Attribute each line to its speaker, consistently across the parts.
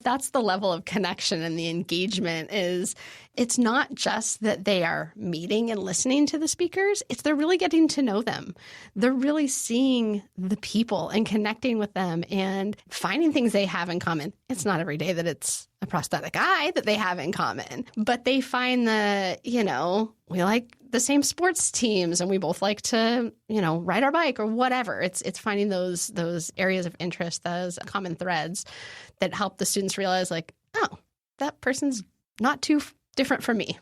Speaker 1: That's the level of connection and the engagement is it's not just that they are meeting and listening to the speakers, it's they're really getting to know them. They're really seeing the people and connecting with them and finding things they have in common. It's not every day that it's a prosthetic eye that they have in common, but they find that, we like the same sports teams and we both like to, ride our bike or whatever. It's finding those areas of interest, those common threads that help the students realize like, oh, that person's not too different from me.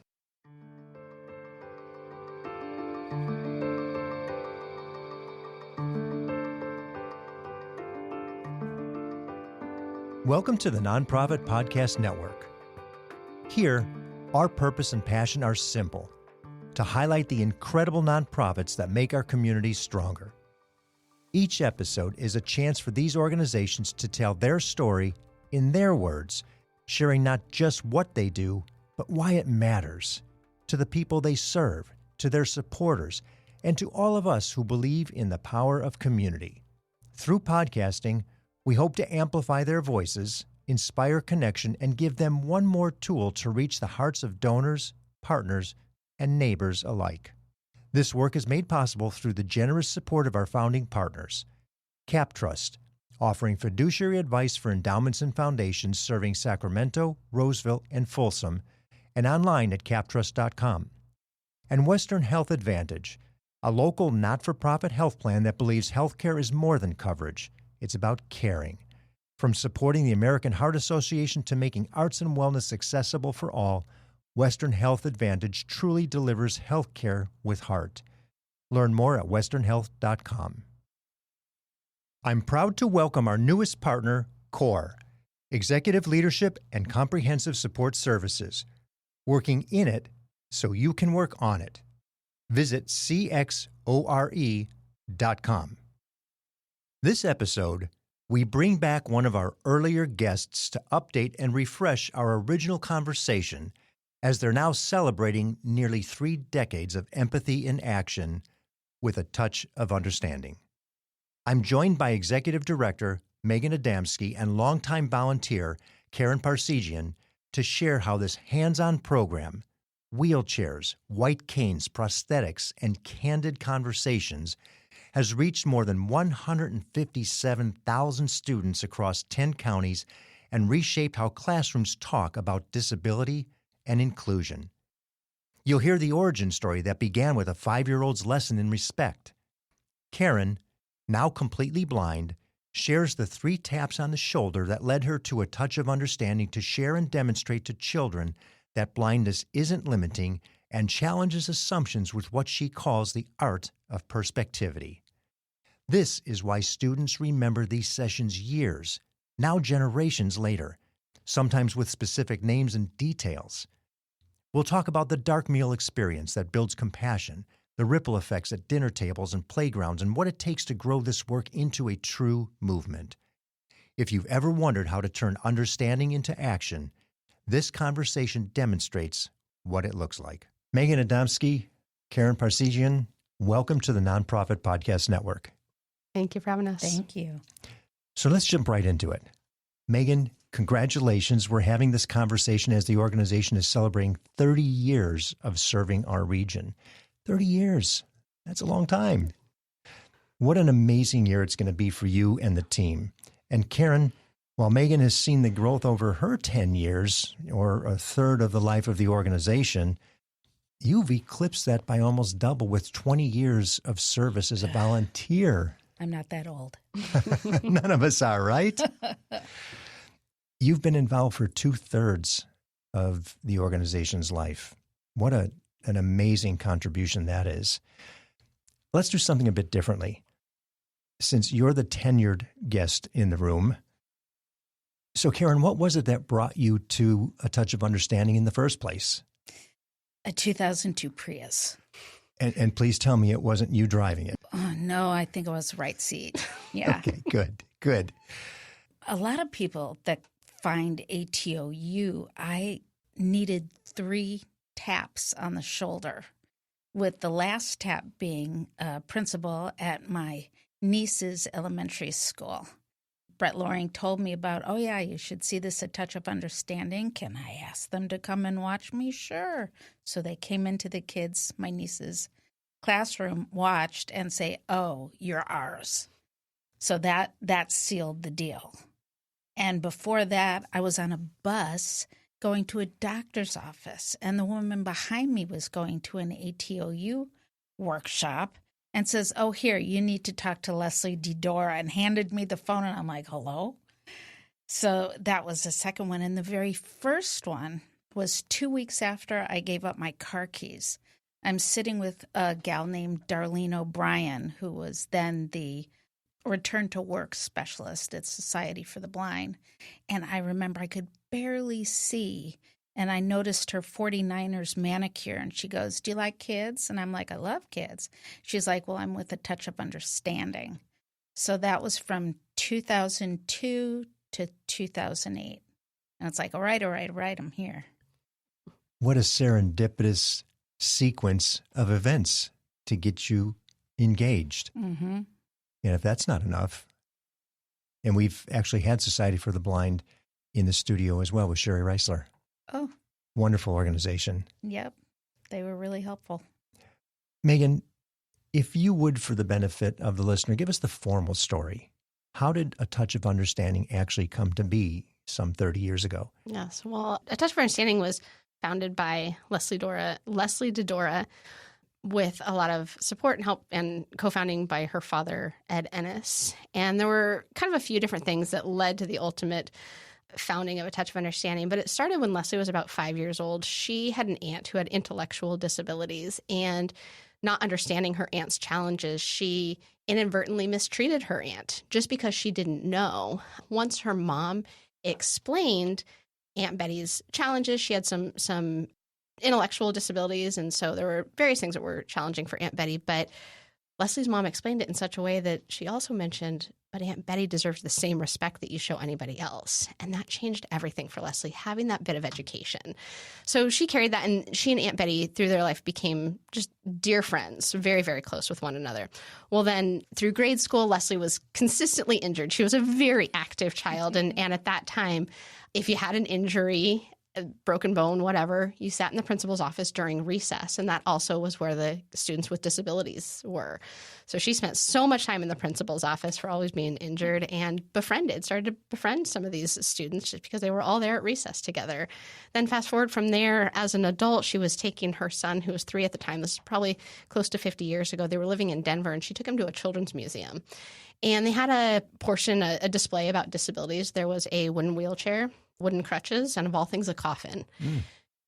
Speaker 2: Welcome to the Nonprofit Podcast Network. Here, our purpose and passion are simple: to highlight the incredible nonprofits that make our communities stronger. Each episode is a chance for these organizations to tell their story in their words, sharing not just what they do, but why it matters to the people they serve, to their supporters, and to all of us who believe in the power of community. Through podcasting, we hope to amplify their voices, inspire connection, and give them one more tool to reach the hearts of donors, partners, and neighbors alike. This work is made possible through the generous support of our founding partners, CapTrust, offering fiduciary advice for endowments and foundations serving Sacramento, Roseville, and Folsom, and online at captrust.com. And Western Health Advantage, a local not-for-profit health plan that believes healthcare is more than coverage. It's about caring. From supporting the American Heart Association to making arts and wellness accessible for all, Western Health Advantage truly delivers healthcare with heart. Learn more at westernhealth.com. I'm proud to welcome our newest partner, CORE, Executive Leadership and Comprehensive Support Services, working in it so you can work on it. Visit cxore.com. This episode, we bring back one of our earlier guests to update and refresh our original conversation as they're now celebrating nearly 3 decades of empathy in action with a touch of understanding. I'm joined by Executive Director Meghan Adamski and longtime volunteer Karen Parsegian to share how this hands-on program, wheelchairs, white canes, prosthetics, and candid conversations has reached more than 157,000 students across 10 counties and reshaped how classrooms talk about disability and inclusion. You'll hear the origin story that began with a 5-year-old's lesson in respect. Karen, now completely blind, shares the 3 taps on the shoulder that led her to a touch of understanding to share and demonstrate to children that blindness isn't limiting and challenges assumptions with what she calls the art of perspectivity. This is why students remember these sessions years, now generations later, sometimes with specific names and details. We'll talk about the dark meal experience that builds compassion, the ripple effects at dinner tables and playgrounds, and what it takes to grow this work into a true movement. If you've ever wondered how to turn understanding into action, this conversation demonstrates what it looks like. Meghan Adamski, Karen Parsegian, welcome to the Nonprofit Podcast Network.
Speaker 1: Thank you for having us.
Speaker 3: Thank you.
Speaker 2: So let's jump right into it. Meghan, congratulations. We're having this conversation as the organization is celebrating 30 years of serving our region. 30 years. That's a long time. What an amazing year it's going to be for you and the team. And Karen, while Meghan has seen the growth over her 10 years, or a third of the life of the organization, you've eclipsed that by almost double with 20 years of service as a volunteer.
Speaker 3: I'm not that old.
Speaker 2: None of us are, right? You've been involved for 2/3 of the organization's life. What an amazing contribution that is. Let's do something a bit differently. Since you're the tenured guest in the room, so Karen, what was it that brought you to A Touch of Understanding in the first place?
Speaker 3: A 2002 Prius.
Speaker 2: And please tell me it wasn't you driving it.
Speaker 3: Oh, no, I think it was the right seat. Yeah.
Speaker 2: Okay, good.
Speaker 3: A lot of people that find ATOU, I needed 3 taps on the shoulder, with the last tap being a principal at my niece's elementary school. Brett Loring told me about, oh, yeah, you should see this A Touch of Understanding. Can I ask them to come and watch me? Sure. So they came into the kids, my niece's classroom, watched, and say, oh, you're ours. So that sealed the deal. And before that, I was on a bus going to a doctor's office, and the woman behind me was going to an ATOU workshop and says, oh, here, you need to talk to Leslie DeDora, and handed me the phone, and I'm like, hello? So that was the second one. And the very first one was 2 weeks after I gave up my car keys. I'm sitting with a gal named Darlene O'Brien, who was then the return to work specialist at Society for the Blind. And I remember I could barely see. And I noticed her 49ers manicure, and she goes, do you like kids? And I'm like, I love kids. She's like, well, I'm with A Touch of Understanding. So that was from 2002 to 2008. And it's like, all right, I'm here.
Speaker 2: What a serendipitous sequence of events to get you engaged.
Speaker 3: Mm-hmm.
Speaker 2: And if that's not enough, and we've actually had Society for the Blind in the studio as well with Sherry Reisler.
Speaker 3: Oh.
Speaker 2: Wonderful organization.
Speaker 3: Yep. They were really helpful.
Speaker 2: Meghan, if you would, for the benefit of the listener, give us the formal story. How did A Touch of Understanding actually come to be some 30 years ago?
Speaker 1: Yes. Well, A Touch of Understanding was founded by Leslie DeDora, with a lot of support and help, and co-founding by her father, Ed Ennis. And there were kind of a few different things that led to the ultimate founding of A Touch of Understanding. But it started when Leslie was about 5 years old. She had an aunt who had intellectual disabilities, and not understanding her aunt's challenges, she inadvertently mistreated her aunt just because she didn't know. Once her mom explained Aunt Betty's challenges, she had some intellectual disabilities, and so there were various things that were challenging for Aunt Betty, but Leslie's mom explained it in such a way that she also mentioned, but Aunt Betty deserves the same respect that you show anybody else. And that changed everything for Leslie, having that bit of education. So she carried that, and she and Aunt Betty through their life became just dear friends, very, very close with one another. Well, then through grade school, Leslie was consistently injured. She was a very active child, and at that time, if you had an injury, a broken bone, whatever, you sat in the principal's office during recess. And that also was where the students with disabilities were. So she spent so much time in the principal's office for always being injured, and started to befriend some of these students just because they were all there at recess together. Then fast forward from there, as an adult, she was taking her son, who was 3 at the time. This is probably close to 50 years ago. They were living in Denver, and she took him to a children's museum. And they had a display about disabilities. There was a wooden wheelchair, wooden crutches, and of all things, a coffin.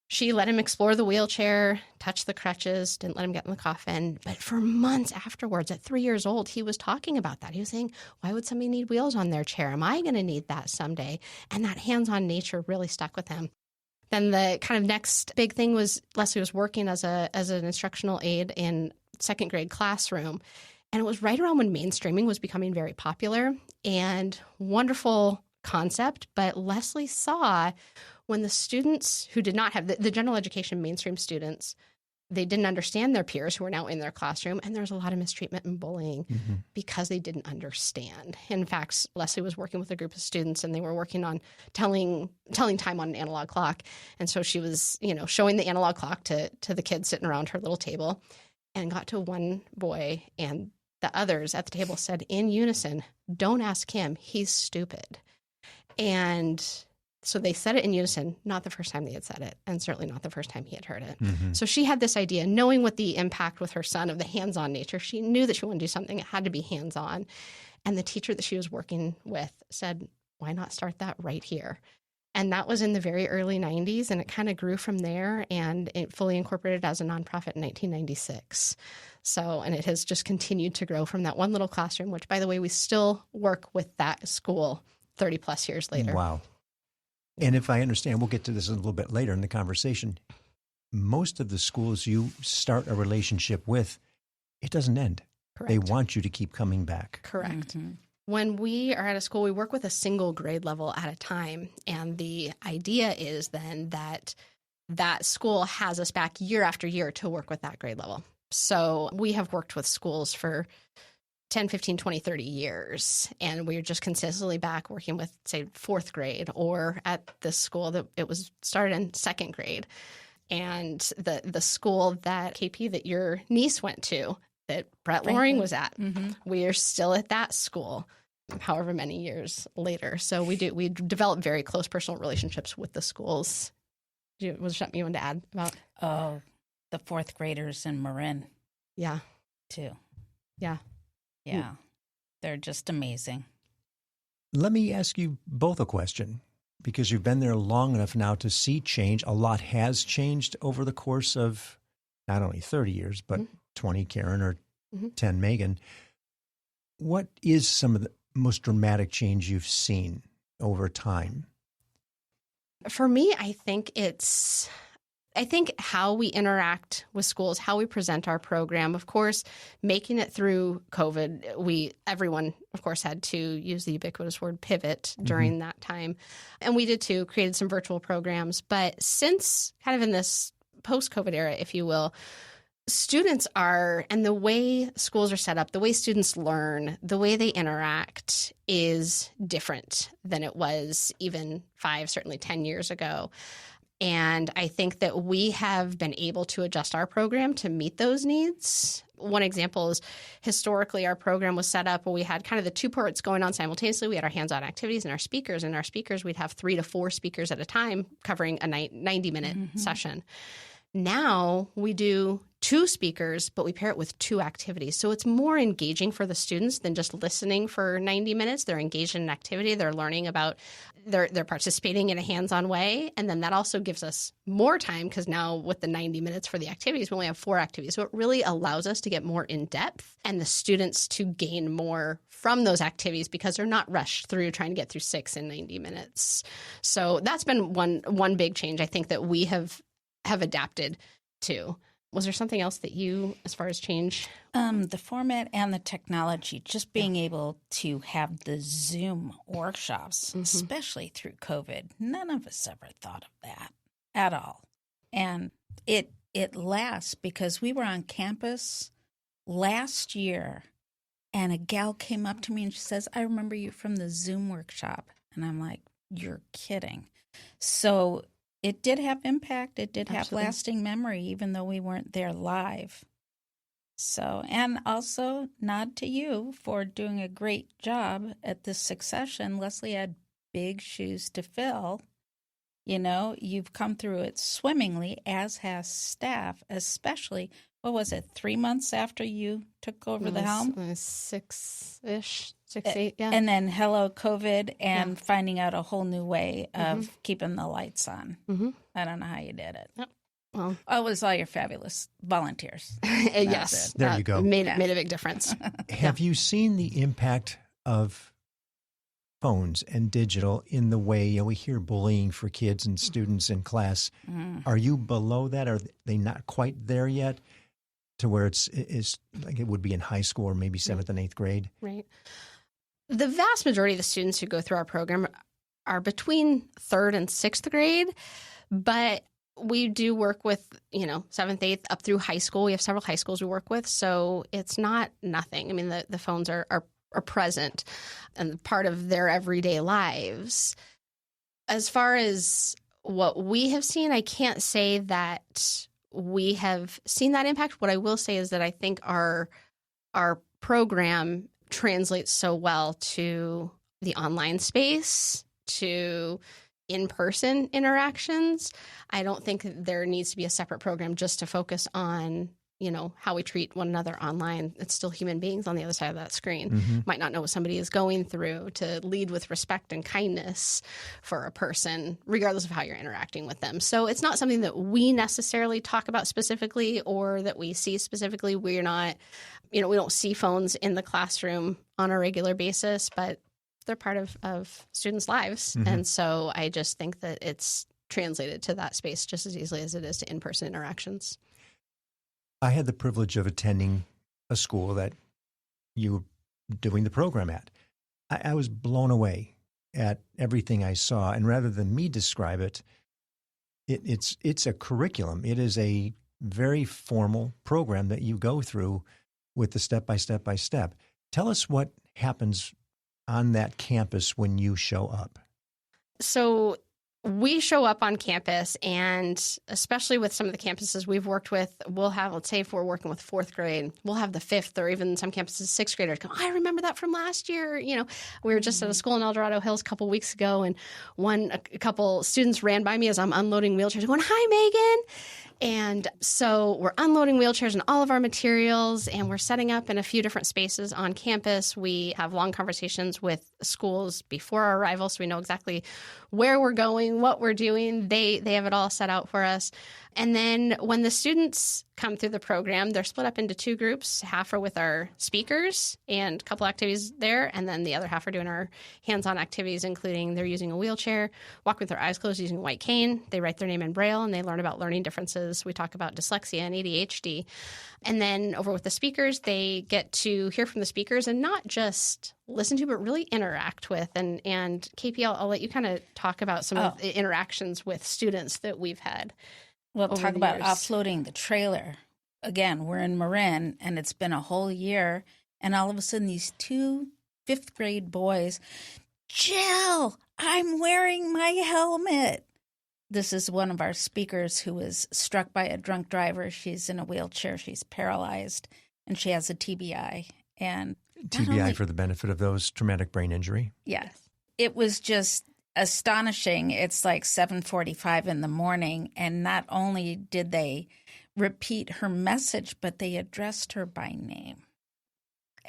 Speaker 1: She let him explore the wheelchair, touch the crutches, didn't let him get in the coffin. But for months afterwards, at 3 years old, he was talking about that. He was saying, why would somebody need wheels on their chair? Am I going to need that someday? And that hands-on nature really stuck with him. Then the kind of next big thing was Leslie was working as an instructional aide in second grade classroom. And it was right around when mainstreaming was becoming very popular, and wonderful concept. But Leslie saw when the students who did not have the general education mainstream students, they didn't understand their peers who were now in their classroom. And there was a lot of mistreatment and bullying because they didn't understand. In fact, Leslie was working with a group of students, and they were working on telling time on an analog clock. And so she was, showing the analog clock to the kids sitting around her little table, and got to one boy, and the others at the table said in unison, "Don't ask him, he's stupid." And so they said it in unison, not the first time they had said it, and certainly not the first time he had heard it. So she had this idea, knowing what the impact with her son of the hands-on nature, she knew that she wanted to do something. It had to be hands-on. And the teacher that she was working with said, why not start that right here? And that was in the very early 90s, and it kind of grew from there, and it fully incorporated as a nonprofit in 1996. So, and it has just continued to grow from that one little classroom, which, by the way, we still work with that school 30 plus years later.
Speaker 2: Wow. And if I understand, we'll get to this a little bit later in the conversation, most of the schools you start a relationship with, it doesn't end.
Speaker 1: Correct.
Speaker 2: They want you to keep coming back.
Speaker 1: Correct. When we are at a school, we work with a single grade level at a time. And the idea is then that that school has us back year after year to work with that grade level. So we have worked with schools for 10, 15, 20, 30 years. And we were just consistently back working with, say, fourth grade, or at this school that it was started in second grade. And the school that KP that your niece went to, that Brett Loring was at, we are still at that school, however many years later. So we develop very close personal relationships with the schools. Was there something you wanted to add about?
Speaker 3: Oh, the fourth graders in Marin.
Speaker 1: Yeah.
Speaker 3: Too.
Speaker 1: Yeah.
Speaker 3: Yeah. They're just amazing.
Speaker 2: Let me ask you both a question, because you've been there long enough now to see change. A lot has changed over the course of not only 30 years, but 20, Karen, or 10, Meghan. What is some of the most dramatic change you've seen over time?
Speaker 1: For me, I think how we interact with schools, how we present our program. Of course, making it through COVID, everyone, of course, had to use the ubiquitous word pivot during that time. And we did too, created some virtual programs. But since kind of in this post-COVID era, if you will, students and the way schools are set up, the way students learn, the way they interact is different than it was even 5, certainly 10 years ago. And I think that we have been able to adjust our program to meet those needs. One example is historically our program was set up where we had kind of the two parts going on simultaneously. We had our hands-on activities and our speakers. And our speakers, we'd have 3 to 4 speakers at a time covering a 90-minute session. Now we do 2 speakers, but we pair it with 2 activities. So it's more engaging for the students than just listening for 90 minutes. They're engaged in an activity. They're learning about, they're participating in a hands-on way. And then that also gives us more time, because now with the 90 minutes for the activities, we only have 4 activities. So it really allows us to get more in depth and the students to gain more from those activities, because they're not rushed through trying to get through 6 in 90 minutes. So that's been one big change I think that we have adapted to. Was there something else that you, as far as change?
Speaker 3: The format and the technology, just being able to have the Zoom workshops, especially through COVID. None of us ever thought of that at all. And it lasts, because we were on campus last year and a gal came up to me and she says, "I remember you from the Zoom workshop." And I'm like, "You're kidding." So it did have impact. It did have lasting memory, even though we weren't there live. So, and also nod to you for doing a great job at this succession. Leslie had big shoes to fill. You know, you've come through it swimmingly, as has staff, especially, 3 months after you took over the helm?
Speaker 1: 6-ish, 6, 8, yeah.
Speaker 3: And then hello, COVID, and finding out a whole new way of keeping the lights on. I don't know how you did it.
Speaker 1: Yep. Well,
Speaker 3: it was all your fabulous volunteers.
Speaker 1: Yes.
Speaker 2: There you go.
Speaker 1: Made a big difference.
Speaker 2: Have you seen the impact of phones and digital in the way we hear bullying for kids and students in class? Are you below that? Are they not quite there yet to where it's like it would be in high school or maybe 7th and 8th grade?
Speaker 1: Right. The vast majority of the students who go through our program are between 3rd and 6th grade, but we do work with, 7th, 8th, up through high school. We have several high schools we work with, so it's not nothing. I mean, the phones are present and part of their everyday lives. As far as what we have seen, I can't say that we have seen that impact. What I will say is that I think our program translates so well to the online space, to in-person interactions. I don't think there needs to be a separate program just to focus on, how we treat one another online. It's still human beings on the other side of that screen. Might not know what somebody is going through. To lead with respect and kindness for a person, regardless of how you're interacting with them. So it's not something that we necessarily talk about specifically or that we see specifically. We're not, we don't see phones in the classroom on a regular basis, but they're part of students' lives. And so I just think that it's translated to that space just as easily as it is to in-person interactions.
Speaker 2: I had the privilege of attending a school that you were doing the program at. I was blown away at everything I saw. And rather than me describe it, it's a curriculum. It is a very formal program that you go through with the step by step by step. Tell us what happens on that campus when you show up.
Speaker 1: So we show up on campus, and especially with some of the campuses we've worked with, we'll have, let's say if we're working with fourth grade, we'll have the fifth or even some campuses, sixth graders come, I remember that from last year. We were just at a school in El Dorado Hills a couple weeks ago, and a couple students ran by me as I'm unloading wheelchairs going, hi, Megan. And so we're unloading wheelchairs and all of our materials, and we're setting up in a few different spaces on campus. We have long conversations with schools before our arrival, so we know exactly where we're going, what we're doing. They have it all set out for us. And then when the students come through the program, they're split up into two groups. Half are with our speakers and a couple activities there, and then the other half are doing our hands-on activities, including they're using a wheelchair, walk with their eyes closed using a white cane. They write their name in Braille, and they learn about learning differences. We talk about dyslexia and ADHD. And then over with the speakers, they get to hear from the speakers and not just listen to, but really interact with. And KP, I'll let you kind of talk about some of the interactions with students that we've had.
Speaker 3: We'll talk about offloading the trailer. Again, we're in Marin, and it's been a whole year, and all of a sudden these two fifth-grade boys, Jill, I'm wearing my helmet. This is one of our speakers who was struck by a drunk driver. She's in a wheelchair. She's paralyzed, and she has a TBI. And
Speaker 2: TBI for the benefit of those, traumatic brain injury?
Speaker 3: Yes. It was just astonishing. It's like 7:45 in the morning, and not only did they repeat her message, but they addressed her by name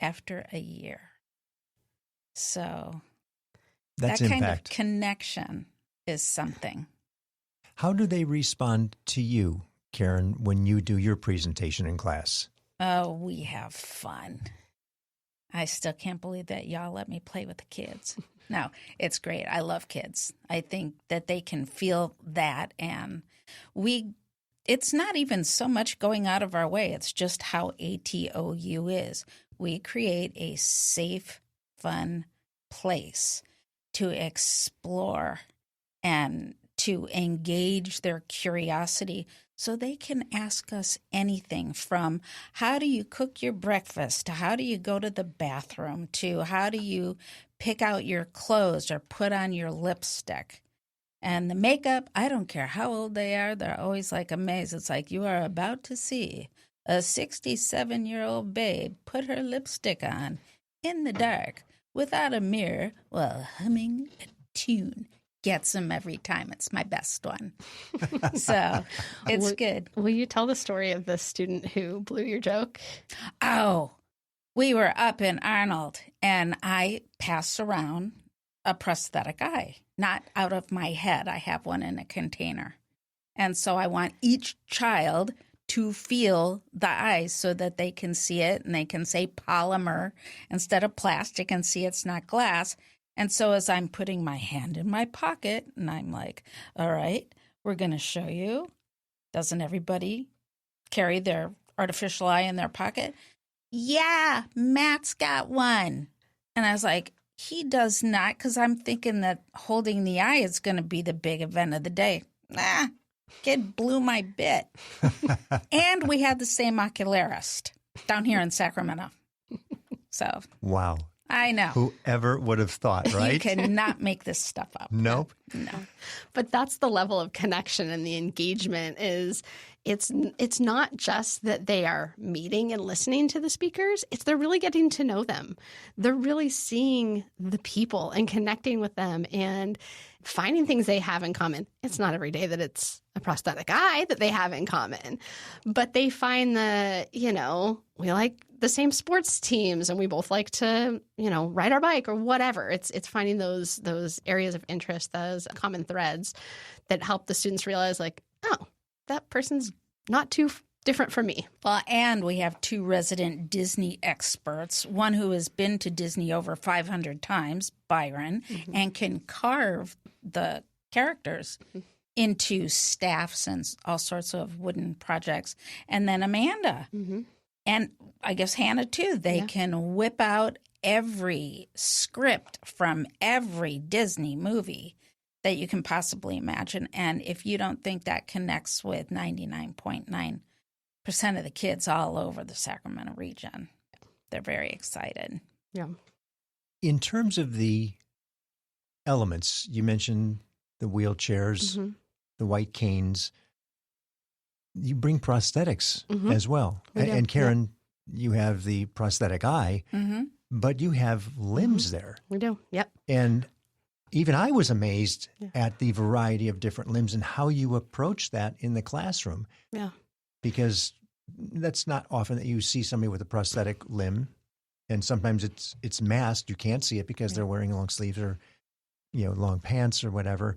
Speaker 3: after a year. So
Speaker 2: that's
Speaker 3: that
Speaker 2: impact.
Speaker 3: kind of connection is something.
Speaker 2: How do they respond to you, Karen, when you do your presentation in class?
Speaker 3: Oh, we have fun. I still can't believe that y'all let me play with the kids. No, it's great. I love kids. I think that they can feel that. And it's not even so much going out of our way. It's just how ATOU is. We create a safe, fun place to explore and to engage their curiosity so they can ask us anything from how do you cook your breakfast to how do you go to the bathroom to how do you pick out your clothes or put on your lipstick. And the makeup, I don't care how old they are, they're always like amazed. It's like you are about to see a 67-year-old babe put her lipstick on in the dark without a mirror while humming a tune. Gets them every time. It's my best one. So it's good.
Speaker 1: Will you tell the story of the student who blew your joke?
Speaker 3: Oh, we were up in Arnold, and I pass around a prosthetic eye, not out of my head. I have one in a container. And so I want each child to feel the eyes so that they can see it, and they can say polymer instead of plastic and see it's not glass. And so as I'm putting my hand in my pocket, and I'm like, all right, we're going to show you. Doesn't everybody carry their artificial eye in their pocket? Yeah, Matt's got one. And I was like, he does not, because I'm thinking that holding the eye is going to be the big event of the day. Nah, kid blew my bit. And we had the same ocularist down here in Sacramento. So.
Speaker 2: Wow.
Speaker 3: I know.
Speaker 2: Whoever would have thought, right?
Speaker 3: You cannot make this stuff up.
Speaker 2: Nope.
Speaker 3: No.
Speaker 1: But that's the level of connection and the engagement is it's not just that they are meeting and listening to the speakers. It's they're really getting to know them. They're really seeing the people and connecting with them and finding things they have in common. It's not every day that it's a prosthetic eye that they have in common, but they find we like the same sports teams and we both like to, ride our bike or whatever. It's finding those areas of interest, those common threads that help the students realize like, oh, that person's not too different from me.
Speaker 3: Well, and we have two resident Disney experts, one who has been to Disney over 500 times, Byron, and can carve the characters into staffs and all sorts of wooden projects. And then Amanda. And I guess Hannah, too. They can whip out every script from every Disney movie that you can possibly imagine. And if you don't think that connects with 99.9% of the kids all over the Sacramento region, they're very excited.
Speaker 1: Yeah.
Speaker 2: In terms of the elements, you mentioned the wheelchairs,
Speaker 1: Mm-hmm.
Speaker 2: the white canes. You bring prosthetics
Speaker 1: Mm-hmm.
Speaker 2: as well.
Speaker 1: We do.
Speaker 2: And Karen, you have the prosthetic eye,
Speaker 3: Mm-hmm.
Speaker 2: but you have limbs there.
Speaker 1: We do. Yep.
Speaker 2: And even I was amazed
Speaker 1: Yeah.
Speaker 2: at the variety of different limbs and how you approach that in the classroom,
Speaker 1: Yeah.
Speaker 2: because that's not often that you see somebody with a prosthetic limb. And sometimes it's masked. You can't see it because they're wearing long sleeves or, long pants or whatever.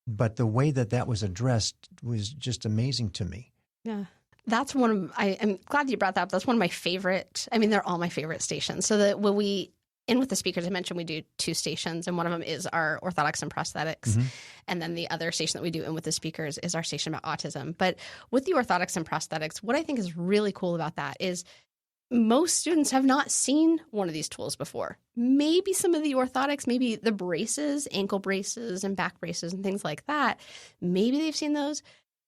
Speaker 2: But the way that was addressed was just amazing to me.
Speaker 1: Yeah. That's I'm glad you brought that up. That's one of my favorite, they're all my favorite stations. So that when in with the speakers, I mentioned we do 2 stations, and one of them is our orthotics and prosthetics.
Speaker 2: Mm-hmm.
Speaker 1: And then the other station that we do in with the speakers is our station about autism. But with the orthotics and prosthetics, what I think is really cool about that is most students have not seen one of these tools before. Maybe some of the orthotics, maybe the braces, ankle braces and back braces and things like that. Maybe they've seen those.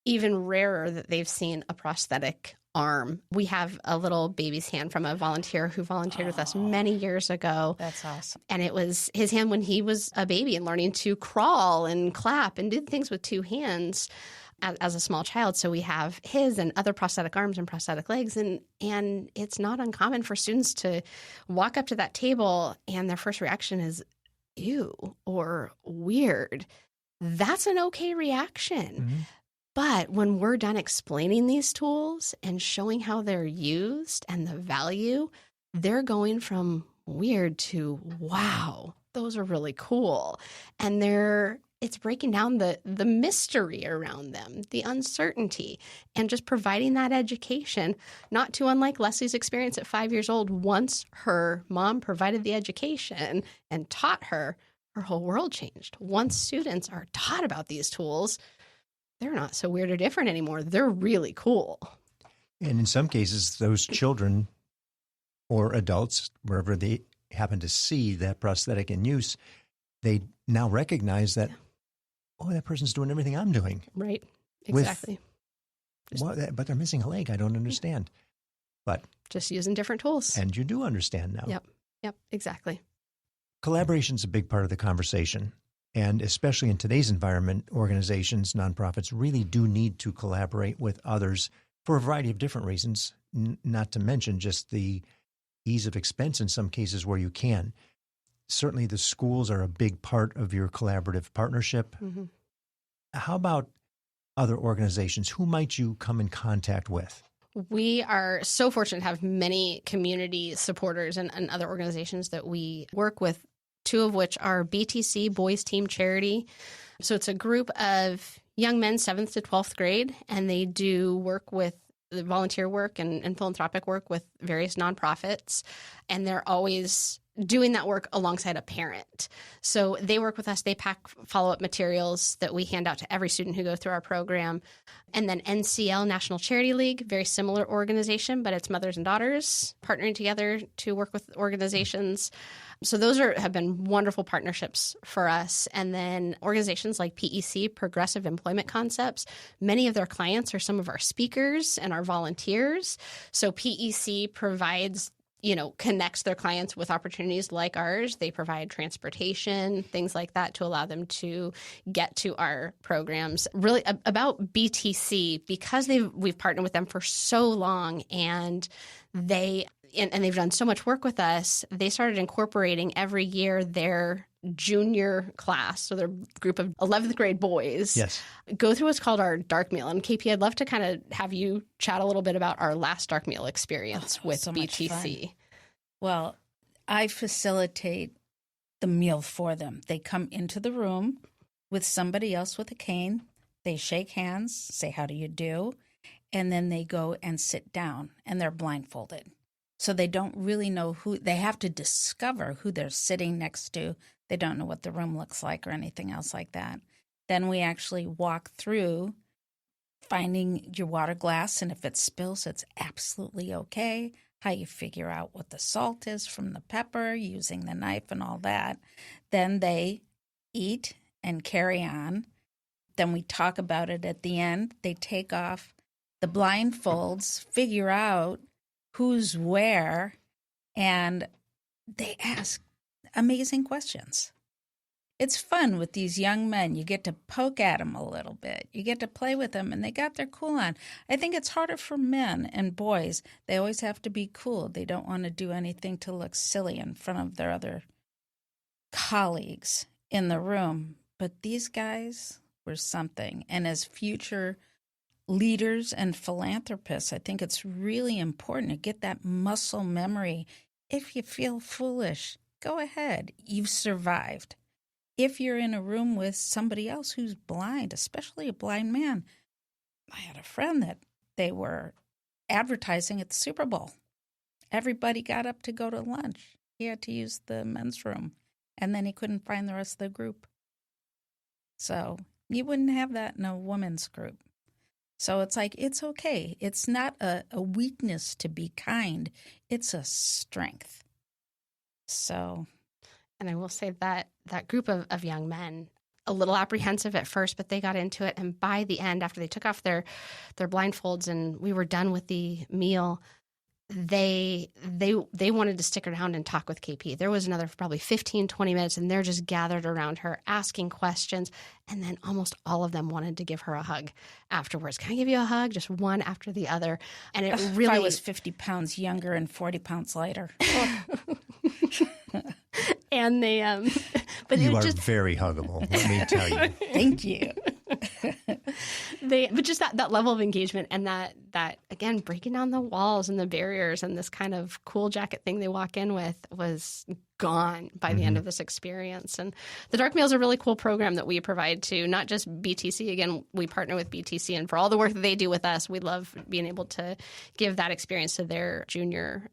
Speaker 1: Even rarer that they've seen a prosthetic arm. We have a little baby's hand from a volunteer who volunteered with us many years ago.
Speaker 3: That's awesome.
Speaker 1: And it was his hand when he was a baby and learning to crawl and clap and did things with 2 hands as a small child. So we have his and other prosthetic arms and prosthetic legs. And it's not uncommon for students to walk up to that table and their first reaction is, ew, or weird. That's an okay reaction.
Speaker 2: Mm-hmm.
Speaker 1: But when we're done explaining these tools and showing how they're used and the value, they're going from weird to, wow, those are really cool. And it's breaking down the mystery around them, the uncertainty, and just providing that education, not too unlike Leslie's experience at 5 years old. Once her mom provided the education and taught her whole world changed. Once students are taught about these tools, they're not so weird or different anymore. They're really cool.
Speaker 2: And in some cases, those children or adults, wherever they happen to see that prosthetic in use, they now recognize that, that person's doing everything I'm doing.
Speaker 1: Right. Exactly.
Speaker 2: But they're missing a leg. I don't understand. But
Speaker 1: just using different tools.
Speaker 2: And you do understand now.
Speaker 1: Yep. Exactly.
Speaker 2: Collaboration's a big part of the conversation. And especially in today's environment, organizations, nonprofits really do need to collaborate with others for a variety of different reasons, not to mention just the ease of expense in some cases where you can. Certainly the schools are a big part of your collaborative partnership.
Speaker 1: Mm-hmm.
Speaker 2: How about other organizations? Who might you come in contact with?
Speaker 1: We are so fortunate to have many community supporters and other organizations that we work with, 2 of which are BTC, Boys Team Charity. So it's a group of young men, 7th to 12th grade, and they do work with the volunteer work and philanthropic work with various nonprofits. And they're always doing that work alongside a parent. So they work with us. They pack follow-up materials that we hand out to every student who go through our program. And then NCL, National Charity League, very similar organization, but it's mothers and daughters partnering together to work with organizations. So those have been wonderful partnerships for us. And then organizations like PEC, Progressive Employment Concepts, many of their clients are some of our speakers and our volunteers. So PEC provides connects their clients with opportunities like ours. They provide transportation, things like that to allow them to get to our programs. Really about BTC, because we've partnered with them for so long and they've done so much work with us, they started incorporating every year their junior class, so their group of 11th grade boys, go through what's called our dark meal. And KP, I'd love to kind of have you chat a little bit about our last dark meal experience with so BTC.
Speaker 3: Well, I facilitate the meal for them. They come into the room with somebody else with a cane. They shake hands, say, "How do you do?" And then they go and sit down, and they're blindfolded. So they don't really know they have to discover who they're sitting next to. They don't know what the room looks like or anything else like that. Then we actually walk through finding your water glass, and if it spills, it's absolutely okay. How you figure out what the salt is from the pepper, using the knife and all that. Then they eat and carry on. Then we talk about it at the end. They take off the blindfolds, figure out who's where, and they ask amazing questions. It's fun with these young men. You get to poke at them a little bit. You get to play with them, and they got their cool on. I think it's harder for men and boys. They always have to be cool. They don't want to do anything to look silly in front of their other colleagues in the room. But these guys were something. And as future leaders and philanthropists, I think it's really important to get that muscle memory. If you feel foolish, go ahead. You've survived. If you're in a room with somebody else who's blind, especially a blind man, I had a friend that they were advertising at the Super Bowl. Everybody got up to go to lunch. He had to use the men's room, and then he couldn't find the rest of the group. So you wouldn't have that in a women's group. So it's like, it's okay. It's not a weakness to be kind. It's a strength. So...
Speaker 1: And I will say that that group of young men, a little apprehensive at first, but they got into it. And by the end, after they took off their blindfolds and we were done with the meal, they wanted to stick around and talk with KP. There was another probably 15, 20 minutes, and they're just gathered around her asking questions. And then almost all of them wanted to give her a hug afterwards. Can I give you a hug? Just one after the other. And it really...
Speaker 3: If I was 50 pounds younger and 40 pounds lighter.
Speaker 1: And they, but
Speaker 2: you
Speaker 1: it
Speaker 2: are
Speaker 1: just
Speaker 2: very huggable, let me tell you.
Speaker 3: Thank you.
Speaker 1: But just that level of engagement and that again, breaking down the walls and the barriers and this kind of cool jacket thing they walk in with was gone by the end of this experience. And the Dark Mail is a really cool program that we provide to not just BTC. Again, we partner with BTC, and for all the work that they do with us, we love being able to give that experience to their junior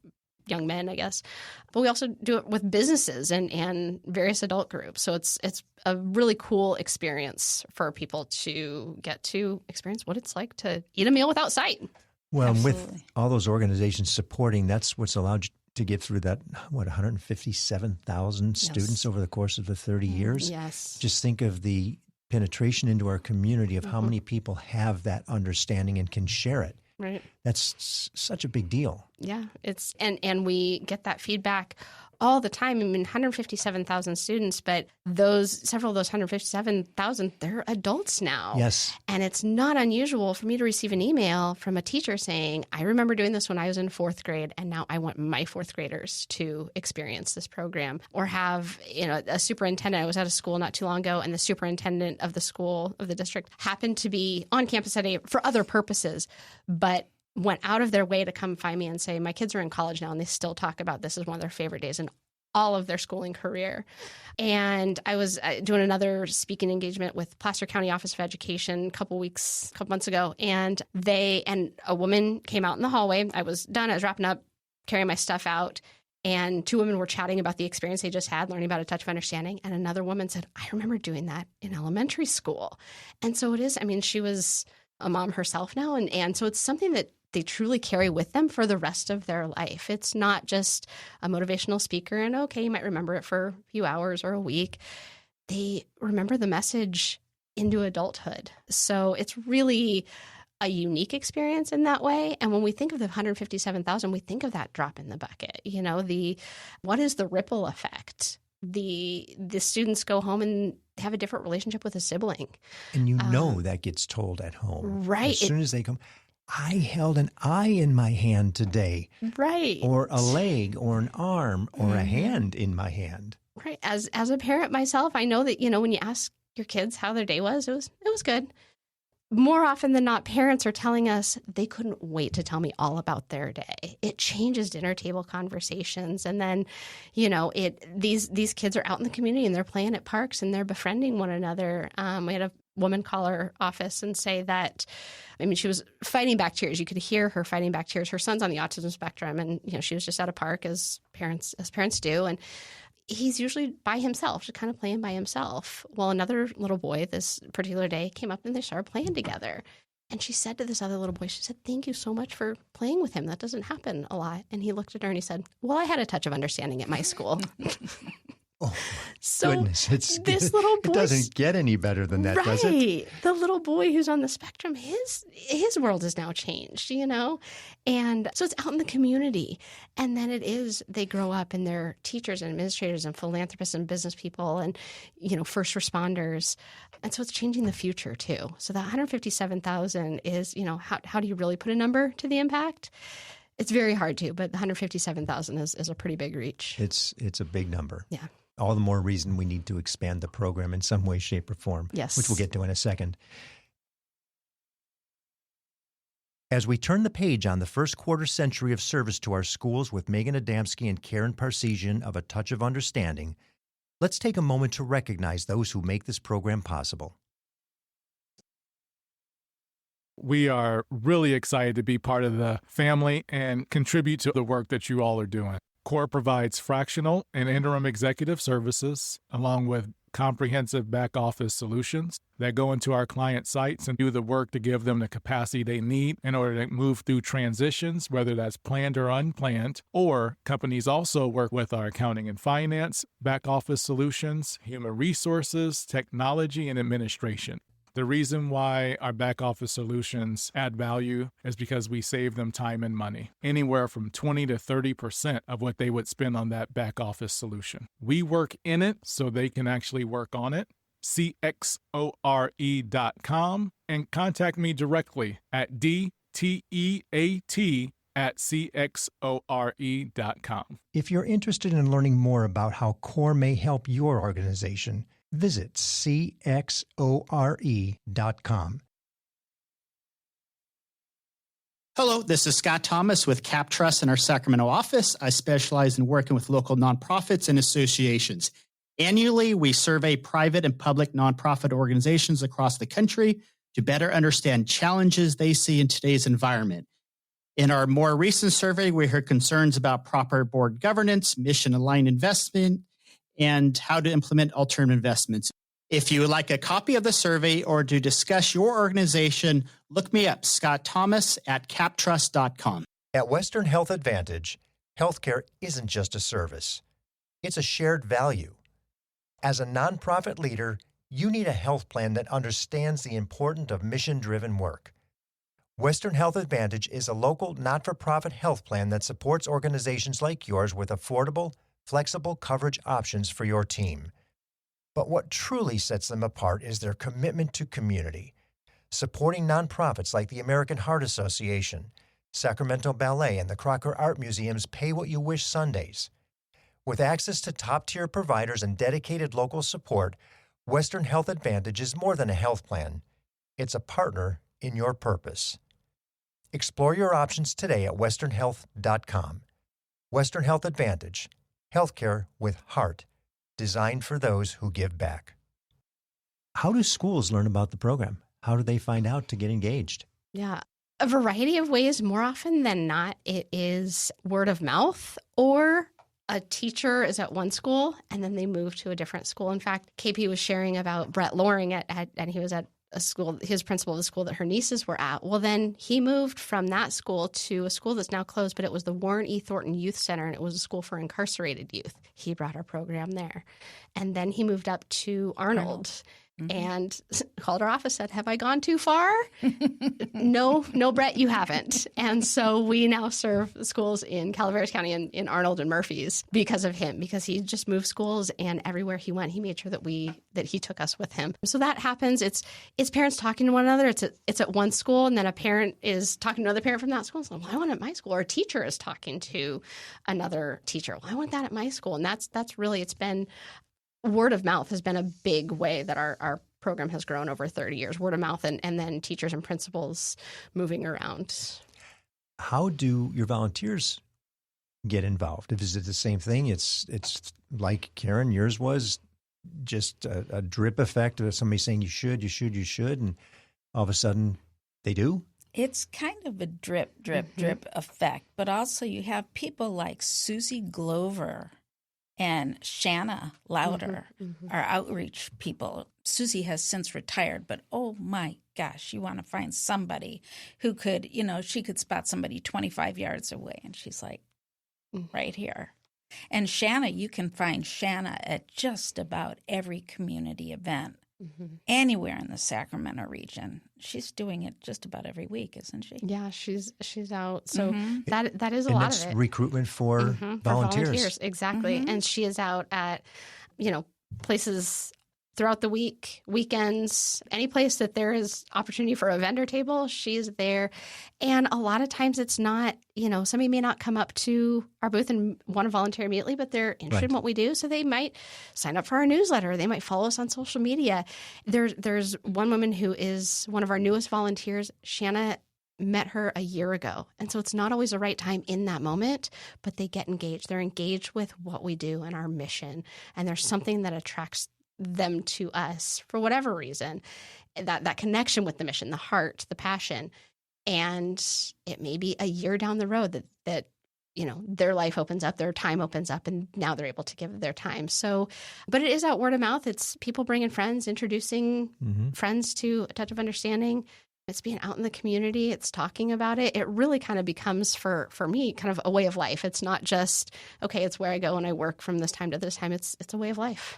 Speaker 1: young men, I guess. But we also do it with businesses and various adult groups. So it's a really cool experience for people to get to experience what it's like to eat a meal without sight.
Speaker 2: Well,
Speaker 3: Absolutely.
Speaker 2: with all those organizations supporting, that's what's allowed you to get through that, 157,000 students over the course of the 30 years?
Speaker 1: Yes.
Speaker 2: Just think of the penetration into our community of how many people have that understanding and can share it.
Speaker 1: Right.
Speaker 2: That's such a big deal.
Speaker 1: Yeah, it's and we get that feedback all the time. I mean, 157,000 students, but several of those 157,000, they're adults now.
Speaker 2: Yes.
Speaker 1: And it's not unusual for me to receive an email from a teacher saying, I remember doing this when I was in fourth grade, and now I want my fourth graders to experience this program. Or have, a superintendent. I was at a school not too long ago, and the superintendent of the school, of the district, happened to be on campus that day for other purposes, but went out of their way to come find me and say, my kids are in college now and they still talk about this as one of their favorite days in all of their schooling career. And I was doing another speaking engagement with Placer County Office of Education a couple months ago. And a woman came out in the hallway. I was done. I was wrapping up, carrying my stuff out. And two women were chatting about the experience they just had, learning about a touch of understanding. And another woman said, I remember doing that in elementary school. And so it is, she was a mom herself now. And so it's something that they truly carry with them for the rest of their life. It's not just a motivational speaker and, okay, you might remember it for a few hours or a week. They remember the message into adulthood. So it's really a unique experience in that way. And when we think of the 157,000, we think of that drop in the bucket. What is the ripple effect? The students go home and have a different relationship with a sibling. And
Speaker 2: that gets told at home.
Speaker 1: Right.
Speaker 2: As soon as they come, I held an eye in my hand today.
Speaker 1: Right.
Speaker 2: Or a leg or an arm or a hand in my hand.
Speaker 1: Right. As a parent myself, I know that, when you ask your kids how their day was, it was good. More often than not, parents are telling us they couldn't wait to tell me all about their day. It changes dinner table conversations. And then, these kids are out in the community and they're playing at parks and they're befriending one another. We had a woman call our office and say that, she was fighting back tears. You could hear her fighting back tears. Her son's on the autism spectrum, and she was just at a park as parents do, and he's usually by himself, just kind of playing by himself. Well, another little boy this particular day came up and they started playing together. And she said to this other little boy, she said, "Thank you so much for playing with him. That doesn't happen a lot." And he looked at her and he said, "Well, I had a touch of understanding at my school."
Speaker 2: Oh,
Speaker 1: So
Speaker 2: goodness.
Speaker 1: this little boy,
Speaker 2: it doesn't get any better than that, does it?
Speaker 1: The little boy who's on the spectrum, his world has now changed, And so it's out in the community. And then they grow up and they're teachers and administrators and philanthropists and business people and, first responders. And so it's changing the future too. So that 157,000 is, how do you really put a number to the impact? It's very hard to, but 157,000 is a pretty big reach.
Speaker 2: It's a big number.
Speaker 1: Yeah.
Speaker 2: All the more reason we need to expand the program in some way, shape, or form,
Speaker 1: Yes.
Speaker 2: which we'll get to in a second. As we turn the page on the first quarter century of service to our schools with Meghan Adamski and Karen Parsegian of A Touch of Understanding, let's take a moment to recognize those who make this program possible.
Speaker 4: We are really excited to be part of the family and contribute to the work that you all are doing. CORE provides fractional and interim executive services, along with comprehensive back office solutions that go into our client sites and do the work to give them the capacity they need in order to move through transitions, whether that's planned or unplanned. Or companies also work with our accounting and finance, back office solutions, human resources, technology, and administration. The reason why our back office solutions add value is because we save them time and money, anywhere from 20 to 30% of what they would spend on that back office solution. We work in it so they can actually work on it. CXORE.com and contact me directly at DTEAT@CXORE.com.
Speaker 2: If you're interested in learning more about how CORE may help your organization, visit CXORE.com.
Speaker 5: Hello, this is Scott Thomas with Cap Trust in our Sacramento office. I specialize in working with local nonprofits and associations. Annually, we survey private and public nonprofit organizations across the country to better understand challenges they see in today's environment. In our more recent survey, we heard concerns about proper board governance, mission-aligned investment, and how to implement alternative investments. If you would like a copy of the survey or to discuss your organization, look me up, Scott Thomas at captrust.com.
Speaker 2: At Western Health Advantage, healthcare isn't just a service. It's a shared value. As a nonprofit leader, you need a health plan that understands the importance of mission-driven work. Western Health Advantage is a local, not-for-profit health plan that supports organizations like yours with affordable, flexible coverage options for your team. But what truly sets them apart is their commitment to community, supporting nonprofits like the American Heart Association, Sacramento Ballet, and the Crocker Art Museum's Pay What You Wish Sundays. With access to top-tier providers and dedicated local support, Western Health Advantage is more than a health plan. It's a partner in your purpose. Explore your options today at westernhealth.com. Western Health Advantage. Healthcare with heart, designed for those who give back. How do schools learn about the program? How do they find out to get engaged?
Speaker 1: Yeah, a variety of ways. More often than not, it is word of mouth, or a teacher is at one school and then they move to a different school. In fact, KP was sharing about Brett Loring and he was at a school, his principal of the school that her nieces were at. Well, then he moved from that school to a school that's now closed, but it was the Warren E. Thornton Youth Center, and it was a school for incarcerated youth. He brought our program there. And then he moved up to Arnold. And called our office, said, "Have I gone too far?" No, Brett, you haven't. And so we now serve schools in Calaveras County and in Arnold and Murphy's because of him, because he just moved schools, and everywhere he went, he made sure that he took us with him. So that happens. It's parents talking to one another. It's at one school, and then a parent is talking to another parent from that school. So, I want it at my school. Or a teacher is talking to another teacher. I want that at my school. And that's really, it's been word of mouth has been a big way that our program has grown over 30 years. Word of mouth and then teachers and principals moving around.
Speaker 2: How do your volunteers get involved? Is it the same thing? It's like Karen, yours was just a drip effect of somebody saying you should, and all of a sudden they do?
Speaker 3: It's kind of a drip effect, but also you have people like Susie Glover and Shanna Lauder, our outreach people. Susie has since retired, but oh my gosh, you want to find somebody who could, she could spot somebody 25 yards away, and she's like, right here. And Shanna, you can find Shanna at just about every community event anywhere in the Sacramento region. She's doing it just about every week, isn't she?
Speaker 1: Yeah, she's out. So that is a lot of it.
Speaker 2: And that's recruitment for volunteers.
Speaker 1: Exactly. And she is out at, places throughout the week, weekends, any place that there is opportunity for a vendor table, she's there. And a lot of times it's not, somebody may not come up to our booth and want to volunteer immediately, but they're interested in what we do. So they might sign up for our newsletter. They might follow us on social media. There's one woman who is one of our newest volunteers. Shanna met her a year ago. And so it's not always the right time in that moment, but they get engaged. They're engaged with what we do and our mission. And there's something that attracts them to us for whatever reason, that connection with the mission, the heart, the passion. And it may be a year down the road that their life opens up, their time opens up, and now they're able to give their time. So, but it is out word of mouth. It's people bringing friends, introducing friends to A Touch of Understanding. It's being out in the community. It's talking about it. It really kind of becomes, for me, kind of a way of life. It's not just, okay, it's where I go and I work from this time to this time. It's a way of life.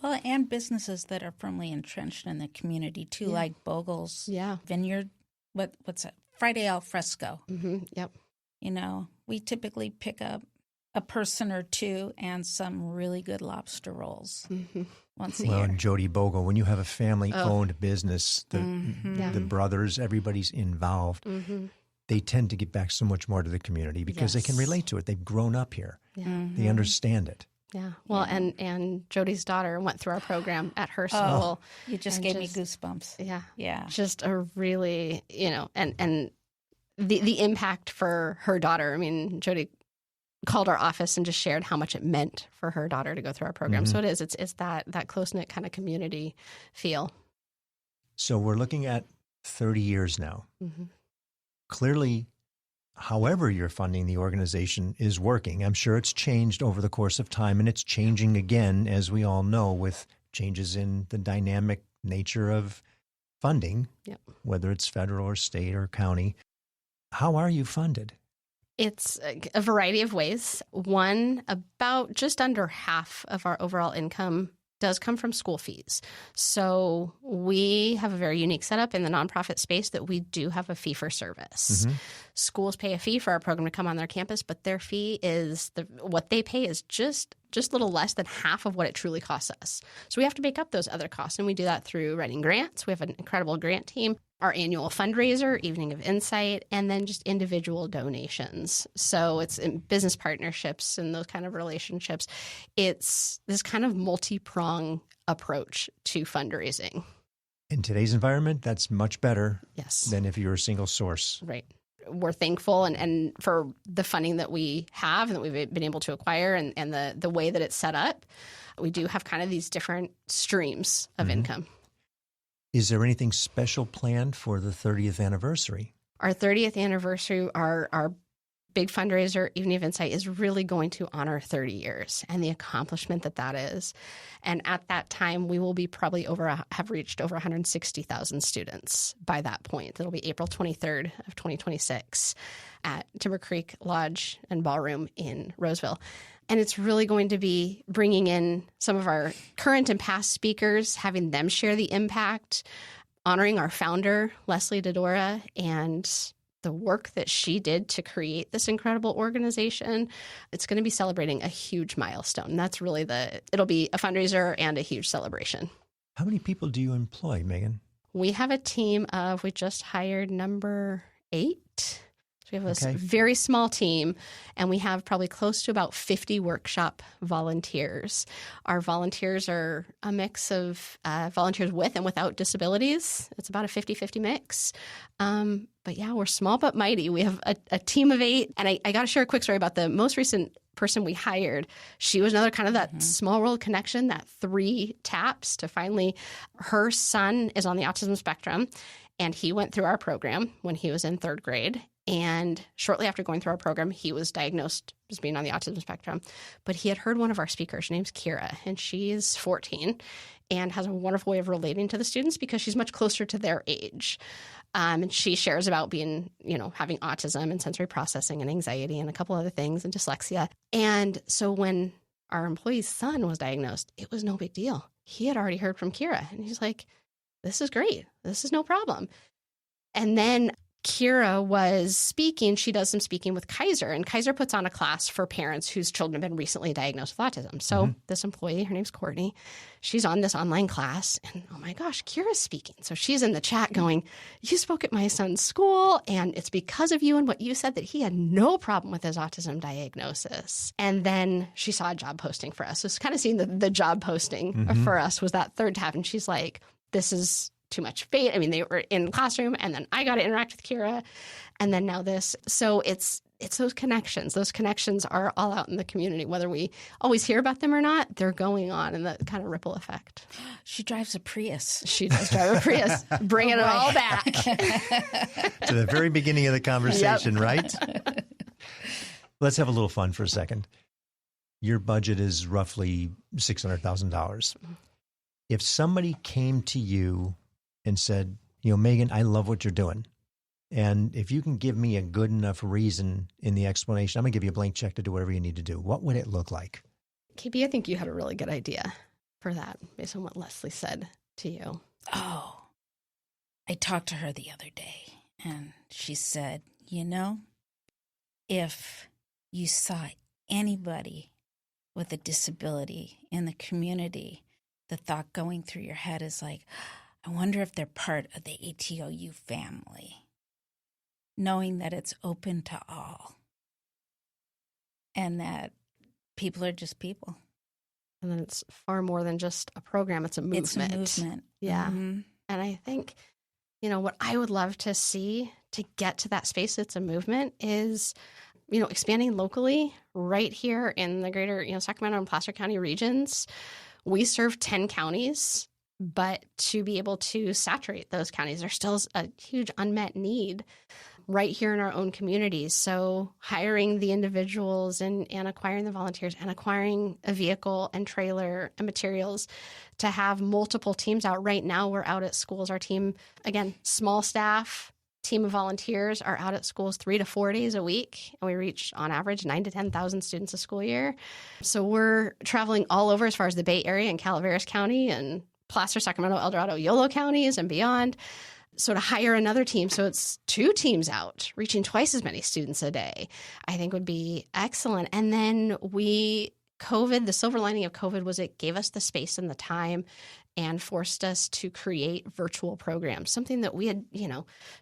Speaker 3: Well, and businesses that are firmly entrenched in the community, too, like Bogle's Vineyard. What's that? Friday Al Fresco.
Speaker 1: Yep.
Speaker 3: We typically pick up a person or two and some really good lobster rolls once a year.
Speaker 2: Well, and Jody Bogle, when you have a family-owned business, the brothers, everybody's involved. They tend to give back so much more to the community because they can relate to it. They've grown up here. They understand it.
Speaker 1: Yeah. Well, and Jody's daughter went through our program at her school.
Speaker 3: You just gave me goosebumps.
Speaker 1: Yeah.
Speaker 3: Yeah.
Speaker 1: Just a really, and the impact for her daughter. I mean, Jody called our office and just shared how much it meant for her daughter to go through our program. So it's that close-knit kind of community feel.
Speaker 2: So we're looking at 30 years now. Clearly, however you're funding the organization is working. I'm sure it's changed over the course of time, and it's changing again, as we all know, with changes in the dynamic nature of funding, whether it's federal or state or county. How are you funded?
Speaker 1: It's a variety of ways. One, about just under half of our overall income does come from school fees. So we have a very unique setup in the nonprofit space that we do have a fee for service. Schools pay a fee for our program to come on their campus, but their fee is what they pay is just a little less than half of what it truly costs us. So we have to make up those other costs, and we do that through writing grants. We have an incredible grant team, our annual fundraiser, Evening of Insight, and then just individual donations. So it's in business partnerships and those kind of relationships. It's this kind of multi-prong approach to fundraising.
Speaker 2: In today's environment, that's much better
Speaker 1: Yes.
Speaker 2: than if you're a single source.
Speaker 1: Right. We're thankful and for the funding that we have and that we've been able to acquire and the way that it's set up. We do have kind of these different streams of income.
Speaker 2: Is there anything special planned for the 30th anniversary?
Speaker 1: Our 30th anniversary, our big fundraiser, Evening of Insight, is really going to honor 30 years and the accomplishment that is. And at that time, we will be probably have reached over 160,000 students by that point. That'll be April 23rd of 2026 at Timber Creek Lodge and Ballroom in Roseville. And it's really going to be bringing in some of our current and past speakers, having them share the impact, honoring our founder, Leslie Dodora, and the work that she did to create this incredible organization. It's going to be celebrating a huge milestone. That's really it'll be a fundraiser and a huge celebration.
Speaker 2: How many people do you employ, Megan?
Speaker 1: We have a team we just hired number 8. We have a very small team, and we have probably close to about 50 workshop volunteers. Our volunteers are a mix of volunteers with and without disabilities. It's about a 50-50 mix. But yeah, we're small but mighty. We have a team of 8. And I got to share a quick story about the most recent person we hired. She was another kind of that small world connection, that 3 taps to finally, her son is on the autism spectrum. And he went through our program when he was in 3rd grade. And shortly after going through our program, he was diagnosed as being on the autism spectrum. But he had heard one of our speakers. Her name's Kira, and she's 14 and has a wonderful way of relating to the students because she's much closer to their age. And she shares about being, having autism and sensory processing and anxiety and a couple other things and dyslexia. And so when our employee's son was diagnosed, it was no big deal. He had already heard from Kira, and he's like, this is great. This is no problem. And then Kira was speaking. She does some speaking with Kaiser, and Kaiser puts on a class for parents whose children have been recently diagnosed with autism. So this employee, her name's Courtney, she's on this online class, and oh my gosh, Kira's speaking. So she's in the chat going, you spoke at my son's school, and it's because of you and what you said that he had no problem with his autism diagnosis. And then she saw a job posting for us. So it's kind of seeing the job posting for us was that third tab, and she's like, this is too much fate. I mean, they were in the classroom, and then I got to interact with Kira, and then now this. So it's those connections. Those connections are all out in the community, whether we always hear about them or not. They're going on in the kind of ripple effect.
Speaker 3: She drives a Prius.
Speaker 1: She does drive a Prius, bringing it all back
Speaker 2: to the very beginning of the conversation, right? Let's have a little fun for a second. Your budget is roughly $600,000. If somebody came to you and said, Meghan, I love what you're doing, and if you can give me a good enough reason in the explanation, I'm going to give you a blank check to do whatever you need to do, what would it look like?
Speaker 1: KB, I think you had a really good idea for that based on what Leslie said to you.
Speaker 3: Oh, I talked to her the other day, and she said, if you saw anybody with a disability in the community, the thought going through your head is like, I wonder if they're part of the ATOU family, knowing that it's open to all and that people are just people.
Speaker 1: And then it's far more than just a program. It's a movement.
Speaker 3: It's a movement.
Speaker 1: Yeah. Mm-hmm. And I think, what I would love to see to get to that space, it's a movement, is, expanding locally right here in the greater, Sacramento and Placer County regions. We serve 10 counties, but to be able to saturate those counties, there's still a huge unmet need right here in our own communities. So hiring the individuals and acquiring the volunteers and acquiring a vehicle and trailer and materials to have multiple teams out. Right now, we're out at schools. Our team, again, small staff, team of volunteers are out at schools 3 to 4 days a week, and we reach on average 9,000 to 10,000 students a school year. So we're traveling all over as far as the Bay Area and Calaveras County and Placer, Sacramento, El Dorado, Yolo counties and beyond. So to hire another team, so it's 2 teams out, reaching twice as many students a day, I think would be excellent. And then the silver lining of COVID was it gave us the space and the time and forced us to create virtual programs, something that we had,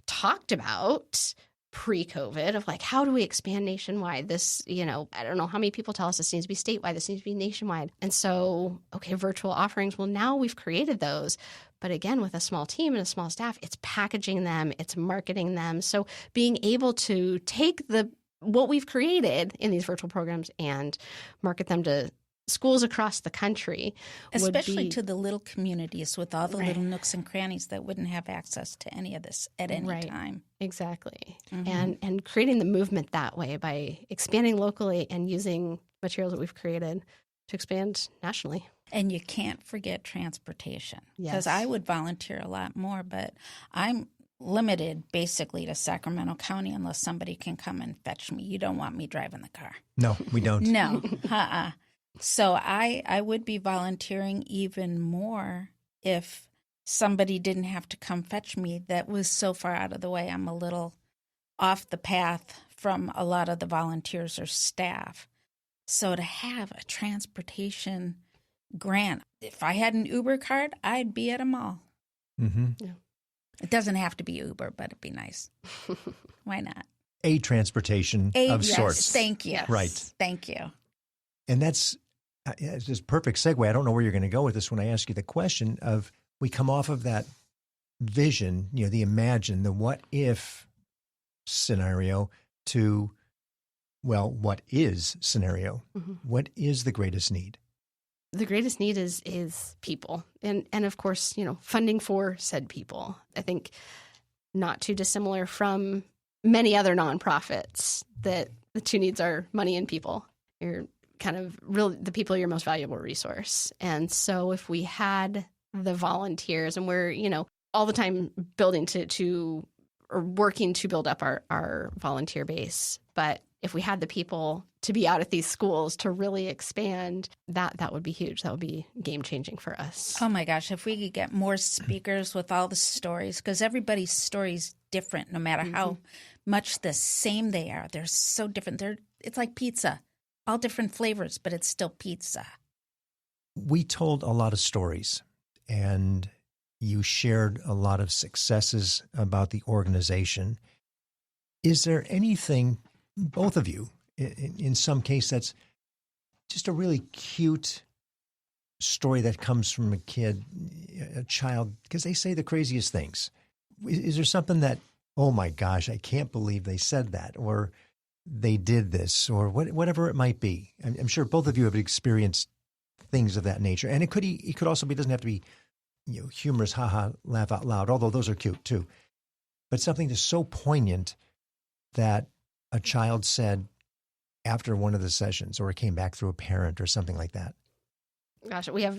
Speaker 1: talked about pre-COVID of like, how do we expand nationwide? This, I don't know how many people tell us this needs to be statewide, this needs to be nationwide. And so, okay, virtual offerings. Well, now we've created those. But again, with a small team and a small staff, it's packaging them, it's marketing them. So being able to take what we've created in these virtual programs and market them to schools across the country.
Speaker 3: Especially to the little communities with all the little nooks and crannies that wouldn't have access to any of this at any time.
Speaker 1: Exactly. Mm-hmm. And creating the movement that way by expanding locally and using materials that we've created to expand nationally.
Speaker 3: And you can't forget transportation.
Speaker 1: Yes.
Speaker 3: Because I would volunteer a lot more, but I'm limited basically to Sacramento County unless somebody can come and fetch me. You don't want me driving the car.
Speaker 2: No, we don't.
Speaker 3: No. So I would be volunteering even more if somebody didn't have to come fetch me that was so far out of the way. I'm a little off the path from a lot of the volunteers or staff. So to have a transportation grant, if I had an Uber card, I'd be at a mall.
Speaker 2: Mm-hmm.
Speaker 3: Yeah. It doesn't have to be Uber, but it'd be nice. Why not?
Speaker 2: A transportation of sorts.
Speaker 3: Thank you.
Speaker 2: Right.
Speaker 3: Thank you.
Speaker 2: And it's just a perfect segue. I don't know where you're going to go with this when I ask you the question of, we come off of that vision, the imagine, the what if scenario to, well, what is scenario? Mm-hmm. What is the greatest need?
Speaker 1: The greatest need is people. And of course, funding for said people. I think not too dissimilar from many other nonprofits that the two needs are money and people. You're kind of really the people are your most valuable resource. And so if we had the volunteers, and we're, all the time building to or working to build up our volunteer base, but if we had the people to be out at these schools to really expand, that would be huge. That would be game-changing for us.
Speaker 3: Oh, my gosh. If we could get more speakers with all the stories, because everybody's story is different no matter how much the same they are. They're so different. It's like pizza, all different flavors, but it's still pizza.
Speaker 2: We told a lot of stories, and you shared a lot of successes about the organization. Is there anything, both of you, in some case, that's just a really cute story that comes from a kid, a child, because they say the craziest things? Is there something that, oh my gosh, I can't believe they said that, or they did this, or whatever it might be? I'm sure both of you have experienced things of that nature. And it could also be, it doesn't have to be, humorous, haha, laugh out loud, although those are cute too. But something that's so poignant that a child said after one of the sessions, or it came back through a parent or something like that. Gosh,
Speaker 1: we have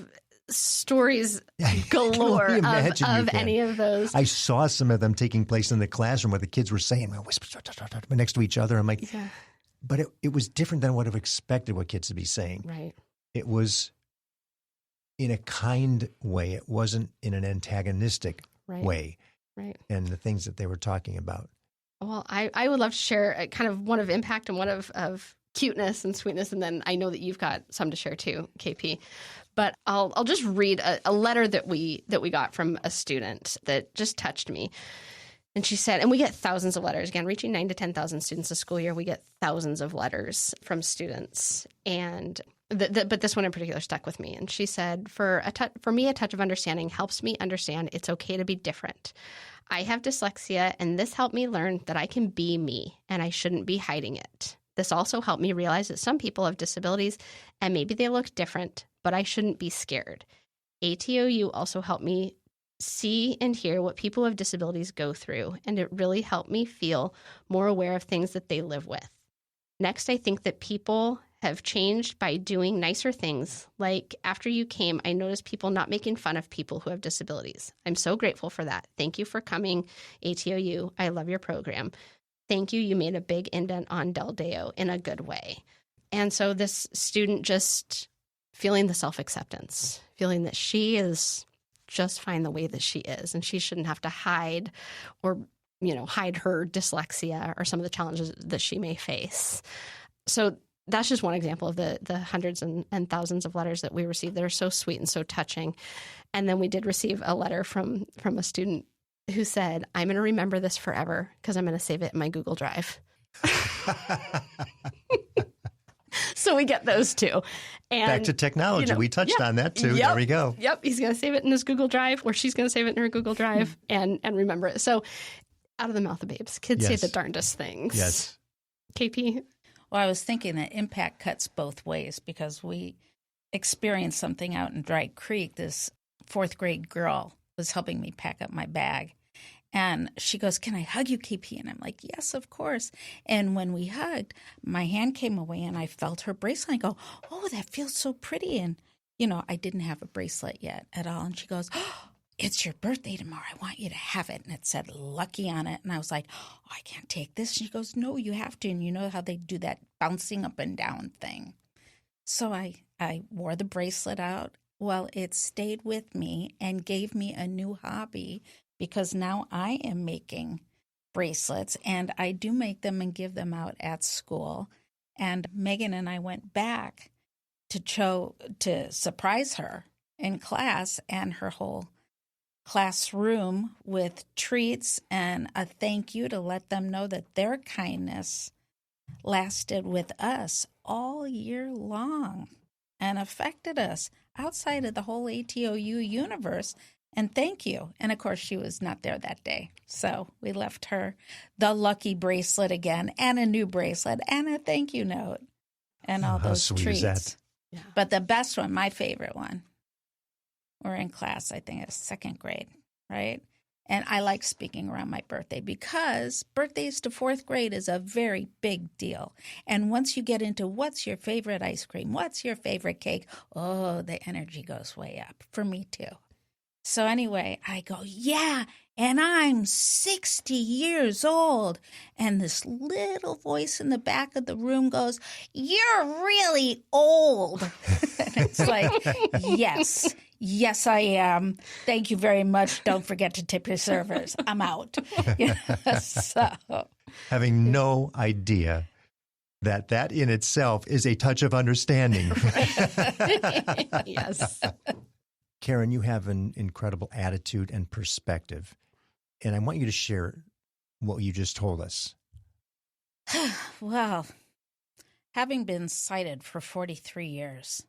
Speaker 1: stories galore of any of those.
Speaker 2: I saw some of them taking place in the classroom where the kids were saying, whisper next to each other. I'm like, yeah. But it was different than what I've expected what kids to be saying.
Speaker 1: Right.
Speaker 2: It was in a kind way. It wasn't in an antagonistic way.
Speaker 1: Right.
Speaker 2: And the things that they were talking about.
Speaker 1: Well, I would love to share kind of one of impact and one of cuteness and sweetness, and then I know that you've got some to share too, KP. But I'll just read a letter that we got from a student that just touched me. And she said, and we get thousands of letters, again, reaching 9,000 to 10,000 students a school year. We get thousands of letters from students, and but this one in particular stuck with me. And she said, for me, a touch of understanding helps me understand it's okay to be different. I have dyslexia, and this helped me learn that I can be me, and I shouldn't be hiding it. This also helped me realize that some people have disabilities, and maybe they look different, but I shouldn't be scared. ATOU also helped me see and hear what people with disabilities go through, and it really helped me feel more aware of things that they live with. Next, I think that people have changed by doing nicer things. Like after you came, I noticed people not making fun of people who have disabilities. I'm so grateful for that. Thank you for coming, ATOU. I love your program. Thank you. You made a big indent on Del Deo in a good way. And so this student just feeling the self-acceptance, feeling that she is just fine the way that she is, and she shouldn't have to hide or, hide her dyslexia or some of the challenges that she may face. So that's just one example of the hundreds and thousands of letters that we received that are so sweet and so touching. And then we did receive a letter from a student who said, I'm going to remember this forever because I'm going to save it in my Google Drive. So we get those too. And,
Speaker 2: back to technology. We touched on that too.
Speaker 1: Yep,
Speaker 2: there we go.
Speaker 1: Yep. He's going to save it in his Google Drive, or she's going to save it in her Google Drive and remember it. So out of the mouth of babes, kids say the darndest things.
Speaker 2: Yes.
Speaker 1: KP?
Speaker 3: Well, I was thinking that impact cuts both ways because we experienced something out in Dry Creek. This 4th grade girl was helping me pack up my bag. And she goes, can I hug you, KP? And I'm like, yes, of course. And when we hugged, my hand came away and I felt her bracelet. I go, oh, that feels so pretty. And, I didn't have a bracelet yet at all. And she goes, oh, it's your birthday tomorrow. I want you to have it. And it said lucky on it. And I was like, oh, I can't take this. She goes, no, you have to. And you know how they do that bouncing up and down thing. So I wore the bracelet out. Well, it stayed with me and gave me a new hobby because now I am making bracelets, and I do make them and give them out at school. And Megan and I went back to surprise her in class, and her whole classroom with treats and a thank you to let them know that their kindness lasted with us all year long and affected us outside of the whole ATOU universe. And thank you. And of course, she was not there that day. So we left her the lucky bracelet again, and a new bracelet, and a thank you note, and all those
Speaker 2: sweet
Speaker 3: treats.
Speaker 2: Is that?
Speaker 3: Yeah. But the best one, my favorite one, we're in class, I think it was 2nd grade, right? And I like speaking around my birthday because birthdays to fourth grade is a very big deal. And once you get into what's your favorite ice cream, what's your favorite cake, oh, the energy goes way up for me too. So anyway, I go, yeah, and I'm 60 years old. And this little voice in the back of the room goes, you're really old. And it's like, yes, I am. Thank you very much. Don't forget to tip your servers. I'm out. So,
Speaker 2: having no idea that in itself is a touch of understanding.
Speaker 1: Yes.
Speaker 2: Karen, you have an incredible attitude and perspective, and I want you to share what you just told us.
Speaker 3: Well, having been sighted for 43 years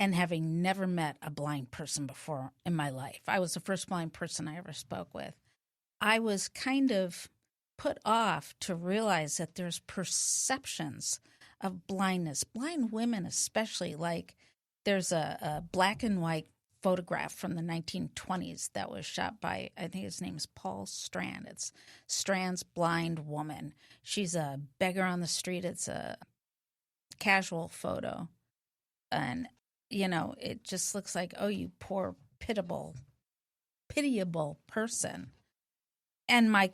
Speaker 3: and having never met a blind person before in my life, I was the first blind person I ever spoke with. I was kind of put off to realize that there's perceptions of blindness, blind women especially. Like there's a black and white photograph from the 1920s that was shot by, I think his name is Paul Strand. It's Strand's blind woman. She's a beggar on the street. It's a casual photo. And, it just looks like, oh, you poor, pitiable person. And my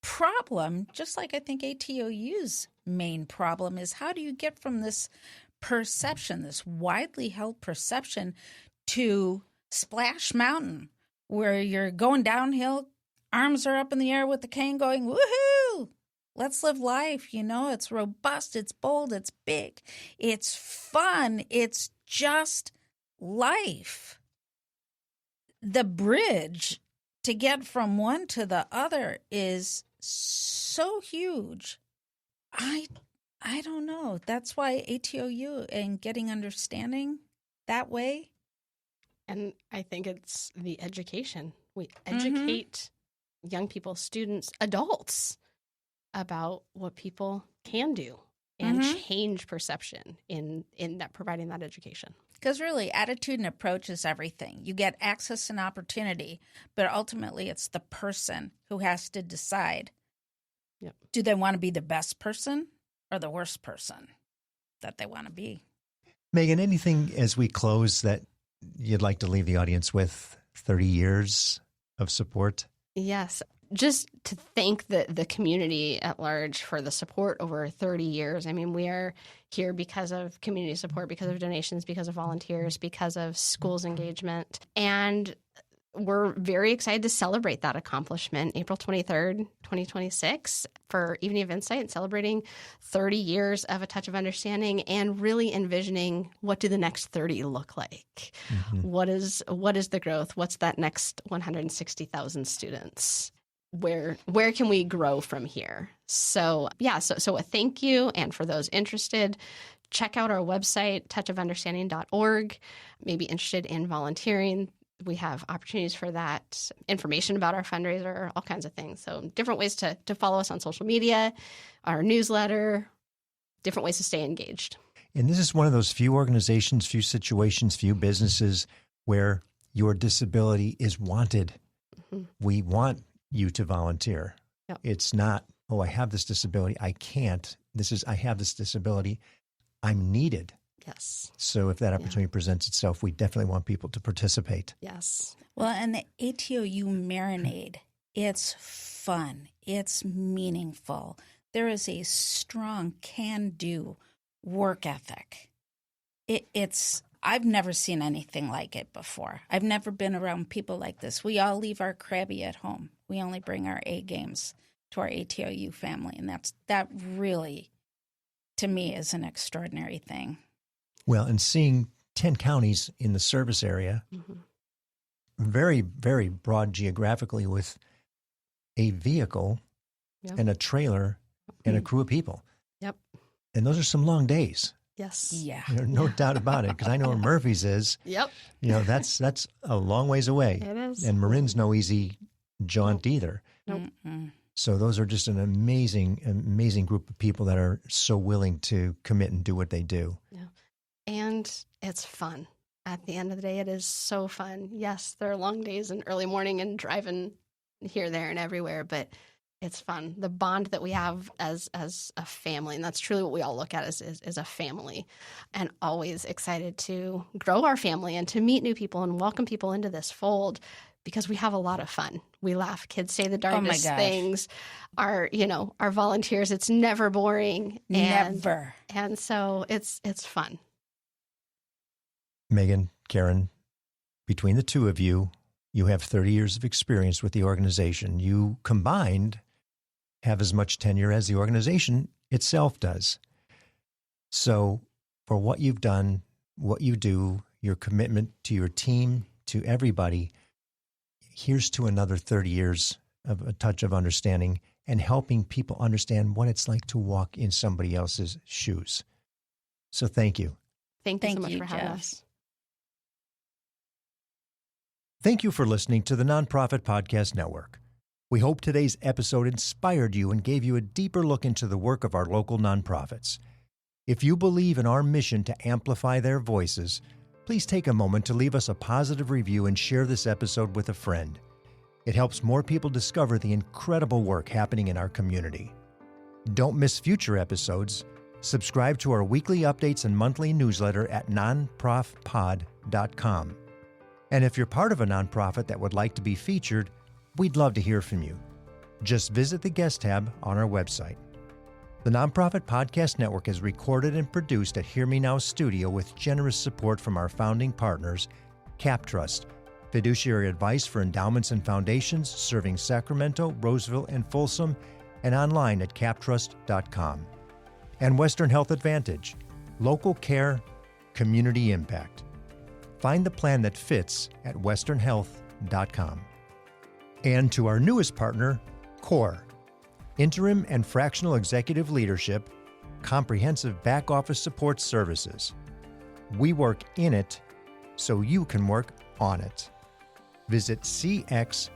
Speaker 3: problem, just like I think ATOU's main problem, is how do you get from this perception, this widely held perception, to Splash Mountain, where you're going downhill, arms are up in the air with the cane going, woohoo, let's live life. It's robust, it's bold, it's big, it's fun, it's just life. The bridge to get from one to the other is so huge. I don't know. That's why ATOU and getting understanding that way.
Speaker 1: And I think it's the education. We educate young people, students, adults about what people can do and change perception in that providing that education.
Speaker 3: Because really, attitude and approach is everything. You get access and opportunity, but ultimately it's the person who has to decide, do they want to be the best person or the worst person that they want to be?
Speaker 2: Meghan, anything as we close that you'd like to leave the audience with? 30 years of support?
Speaker 1: Yes. Just to thank the community at large for the support over 30 years. I mean, we are here because of community support, because of donations, because of volunteers, because of schools engagement. And we're very excited to celebrate that accomplishment April 23rd, 2026 for Evening of Insight, celebrating 30 years of A Touch of Understanding and really envisioning what do the next 30 look like? What is the growth? What's that next 160,000 students? Where can we grow from here? So a thank you. And for those interested, check out our website, touchofunderstanding.org. Maybe interested in volunteering. We have opportunities for that, information about our fundraiser, all kinds of things. So different ways to follow us on social media, our newsletter, different ways to stay engaged.
Speaker 2: And this is one of those few organizations, few situations, few businesses where your disability is wanted. We want you to volunteer.
Speaker 1: Yep.
Speaker 2: It's not, oh, I have this disability, I can't. I have this disability, I'm needed.
Speaker 1: Yes.
Speaker 2: So if that opportunity presents itself, we definitely want people to participate.
Speaker 1: Yes.
Speaker 3: Well, and the ATOU Marinade, it's fun. It's meaningful. There is a strong can-do work ethic. I've never seen anything like it before. I've never been around people like this. We all leave our crabby at home. We only bring our A games to our ATOU family. And that really, to me, is an extraordinary thing.
Speaker 2: Well, and seeing 10 counties in the service area, very, very broad geographically, with a vehicle and a trailer and a crew of people.
Speaker 1: Yep.
Speaker 2: And those are some long days.
Speaker 1: Yes.
Speaker 3: Yeah.
Speaker 2: No doubt about it, because I know where Murphy's is.
Speaker 1: Yep.
Speaker 2: That's a long ways away.
Speaker 1: It is.
Speaker 2: And Marin's no easy jaunt either.
Speaker 1: Nope.
Speaker 2: So those are just an amazing, amazing group of people that are so willing to commit and do what they do.
Speaker 1: Yeah. And it's fun. At the end of the day, it is so fun. Yes, there are long days and early morning and driving here, there, and everywhere, but it's fun. The bond that we have as a family, and that's truly what we all look at as a family, and always excited to grow our family and to meet new people and welcome people into this fold because we have a lot of fun. We laugh. Kids say the darndest things. Our volunteers, it's never boring.
Speaker 3: Never.
Speaker 1: And so it's fun.
Speaker 2: Meghan, Karen, between the two of you, you have 30 years of experience with the organization. You combined have as much tenure as the organization itself does. So for what you've done, what you do, your commitment to your team, to everybody, here's to another 30 years of a touch of understanding and helping people understand what it's like to walk in somebody else's shoes. So thank you.
Speaker 1: Thank you so much for having us.
Speaker 2: Thank you for listening to the Nonprofit Podcast Network. We hope today's episode inspired you and gave you a deeper look into the work of our local nonprofits. If you believe in our mission to amplify their voices, please take a moment to leave us a positive review and share this episode with a friend. It helps more people discover the incredible work happening in our community. Don't miss future episodes. Subscribe to our weekly updates and monthly newsletter at nonprofpod.com. And if you're part of a nonprofit that would like to be featured, we'd love to hear from you. Just visit the guest tab on our website. The Nonprofit Podcast Network is recorded and produced at Hear Me Now Studio with generous support from our founding partners, CapTrust, fiduciary advice for endowments and foundations serving Sacramento, Roseville, and Folsom, and online at captrust.com. And Western Health Advantage, local care, community impact. Find the plan that fits at westernhealth.com. And to our newest partner, CORE, interim and fractional executive leadership, comprehensive back office support services. We work in it so you can work on it. Visit cxore.com.